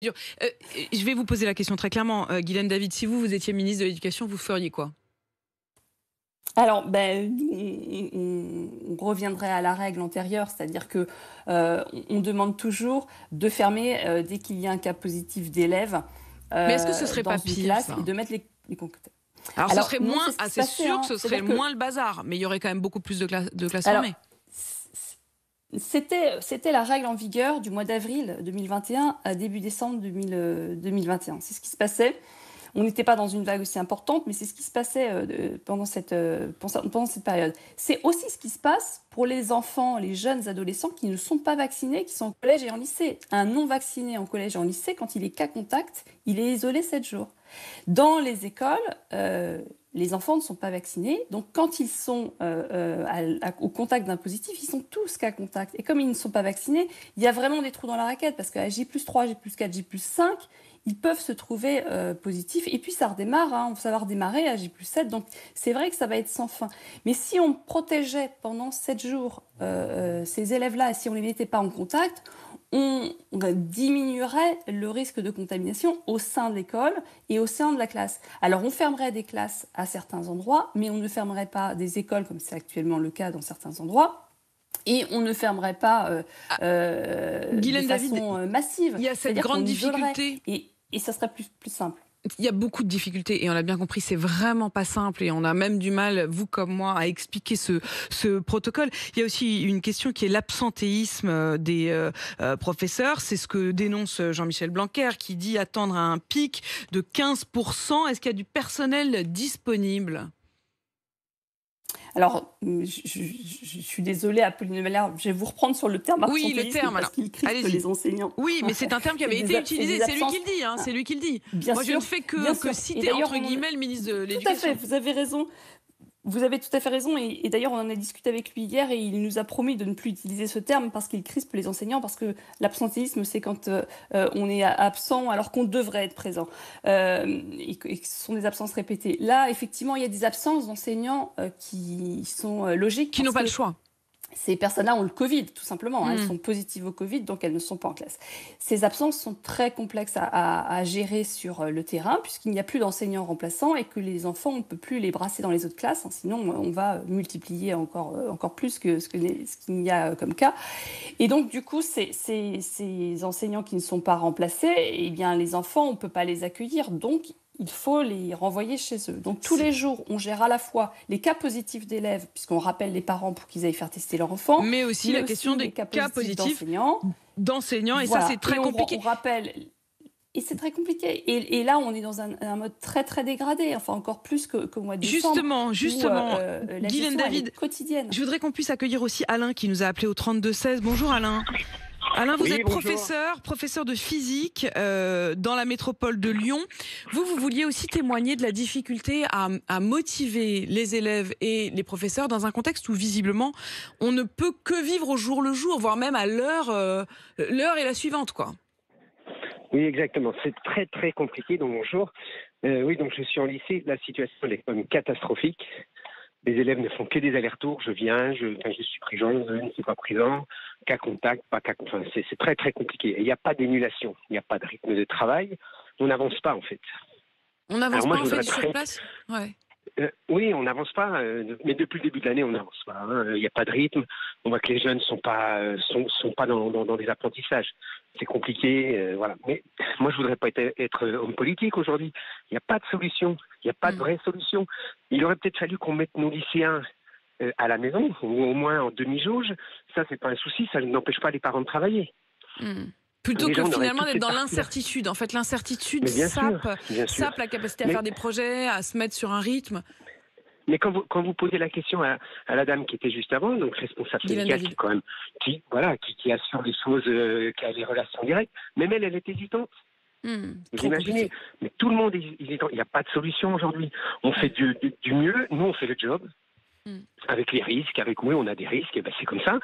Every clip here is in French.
Dur. Euh, je vais vous poser la question très clairement, Guylaine David. Si vous étiez ministre de l'Éducation, vous feriez quoi? Alors, nous, on reviendrait à la règle antérieure, c'est-à-dire que on demande toujours de fermer dès qu'il y a un cas positif d'élève Mais est-ce que ce serait dans pas une pire, classe et ça? de mettre les contacts. Alors, ce Alors serait non, moins, c'est ce qui se c'est passait, sûr que hein. ce serait C'est-à-dire que moins le bazar, mais il y aurait quand même beaucoup plus de classes alors fermées. c'était la règle en vigueur du mois d'avril 2021 à début décembre 2021. C'est ce qui se passait. On n'était pas dans une vague aussi importante, mais c'est ce qui se passait pendant cette période. C'est aussi ce qui se passe pour les enfants, les jeunes adolescents qui ne sont pas vaccinés, qui sont en collège et en lycée. Un non vacciné en collège et en lycée, quand il est cas contact, il est isolé 7 jours. Dans les écoles, les enfants ne sont pas vaccinés, donc quand ils sont au contact d'un positif, ils sont tous cas contact. Et comme ils ne sont pas vaccinés, il y a vraiment des trous dans la raquette, parce qu'à J+3, J+4, J+5, ils peuvent se trouver positifs. Et puis ça redémarre, hein, ça va redémarrer à J+7, donc c'est vrai que ça va être sans fin. Mais si on protégeait pendant 7 jours ces élèves-là, et si on ne les mettait pas en contact, on diminuerait le risque de contamination au sein de l'école et au sein de la classe. Alors on fermerait des classes à certains endroits, mais on ne fermerait pas des écoles comme c'est actuellement le cas dans certains endroits. Et on ne fermerait pas Ah, de Guylaine David, façon massive. il y a cette C'est-à-dire qu'on grande isolerait difficulté. et ça serait plus simple. Il y a beaucoup de difficultés et on a bien compris, c'est vraiment pas simple et on a même du mal, vous comme moi, à expliquer ce protocole. Il y a aussi une question qui est l'absentéisme des professeurs. C'est ce que dénonce Jean-Michel Blanquer qui dit attendre un pic de 15%. Est-ce qu'il y a du personnel disponible? Alors, je suis désolée, Apolline Maillard, je vais vous reprendre sur le terme Oui, le absentéisme terme, parce alors, qu'il crispe allez-y. les enseignants. Oui, mais c'est un terme qui avait été C'est utilisé, des c'est lui absences. qui le dit, hein, c'est lui qui le dit. Bien Moi, je ne sûr, fais bien que sûr. Et citer, d'ailleurs, entre guillemets, le ministre de tout à fait, l'Éducation. vous avez raison. Vous avez tout à fait raison, et d'ailleurs on en a discuté avec lui hier et il nous a promis de ne plus utiliser ce terme parce qu'il crispe les enseignants, parce que l'absentéisme c'est quand on est absent alors qu'on devrait être présent et que ce sont des absences répétées. Là effectivement il y a des absences d'enseignants qui sont logiques Qui n'ont parce pas le que choix. ces personnes-là ont le Covid, tout simplement, hein. Elles Hmm. sont positives au Covid, donc elles ne sont pas en classe. Ces absences sont très complexes à gérer sur le terrain, puisqu'il n'y a plus d'enseignants remplaçants et que les enfants, on ne peut plus les brasser dans les autres classes, hein, sinon on va multiplier encore plus que ce qu'il y a comme cas. Et donc, du coup, ces enseignants qui ne sont pas remplacés, eh bien, les enfants, on ne peut pas les accueillir, donc il faut les renvoyer chez eux. Donc tous les jours, on gère à la fois les cas positifs d'élèves, puisqu'on rappelle les parents pour qu'ils aillent faire tester leur enfant, Mais aussi mais la question aussi des les cas cas positifs positifs d'enseignants. d'enseignants, et ça, c'est Voilà. très Et compliqué. on rappelle, et c'est très compliqué. Et là, on est dans un mode très très dégradé, enfin encore plus qu'au mois de décembre, où Justement, la Guylaine gestion, elle David, est quotidienne. je voudrais qu'on puisse accueillir aussi Alain qui nous a appelé au 32-16. Bonjour Alain. Alain, vous Oui, êtes bonjour. professeur de physique dans la métropole de Lyon. Vous vouliez aussi témoigner de la difficulté à motiver les élèves et les professeurs dans un contexte où visiblement on ne peut que vivre au jour le jour, voire même à l'heure est la suivante, quoi. Oui, exactement. C'est très, très compliqué. Donc, bonjour. Oui, donc je suis en lycée. La situation elle est quand même catastrophique. Les élèves ne font que des allers-retours. Je suis présent, je ne suis pas présent. Cas contact, pas cas contact. Enfin, c'est très, très compliqué. Et il n'y a pas d'émulation. Il n'y a pas de rythme de travail. On n'avance pas, en fait. On n'avance Alors, moi, pas, je on fait voudrais du sur très. place. Ouais. Oui, on n'avance pas, mais depuis le début de l'année, on n'avance pas, hein. Il n'y a pas de rythme. On voit que les jeunes sont pas dans les apprentissages. C'est compliqué, voilà. Mais moi, je voudrais pas être homme politique aujourd'hui. Il n'y a pas de solution. Il n'y a pas de Hmm. vraie solution. Il aurait peut-être fallu qu'on mette nos lycéens à la maison, ou au moins en demi-jauge. Ça, c'est pas un souci. Ça n'empêche pas les parents de travailler. Hmm. Plutôt Les que gens n'auraient finalement toute d'être cette dans partie-là. l'incertitude. En fait, l'incertitude Mais bien sûr, bien sûr. sape la capacité à Mais faire des projets, à se mettre sur un rythme. Mais quand vous posez la question à la dame qui était juste avant, donc responsable Guylaine syndicale, qui David. est quand même, qui assure les choses, qui a les relations directes, même elle est hésitante. Vous Trop imaginez? compliqué. Mais tout le monde est hésitant. Il n'y a pas de solution aujourd'hui. On fait du mieux. Nous, on fait le job. Hmm. Avec les risques, oui, on a des risques, et ben c'est comme ça.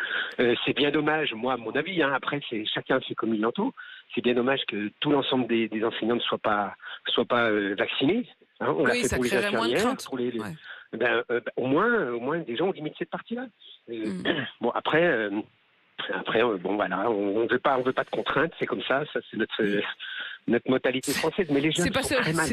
C'est bien dommage, moi, à mon avis, hein, après, chacun fait comme il l'entend. C'est bien dommage que tout l'ensemble des enseignants ne soient pas vaccinés. Hein. On l'a Oui, fait ça pour les créerait moins de infirmières, crainte. pour les, Ouais. au moins, des gens ont limité cette partie-là. Hmm. Bon, après, Après, bon voilà, on veut pas de contraintes, c'est comme ça c'est notre mentalité française. Mais les jeunes sont très mal.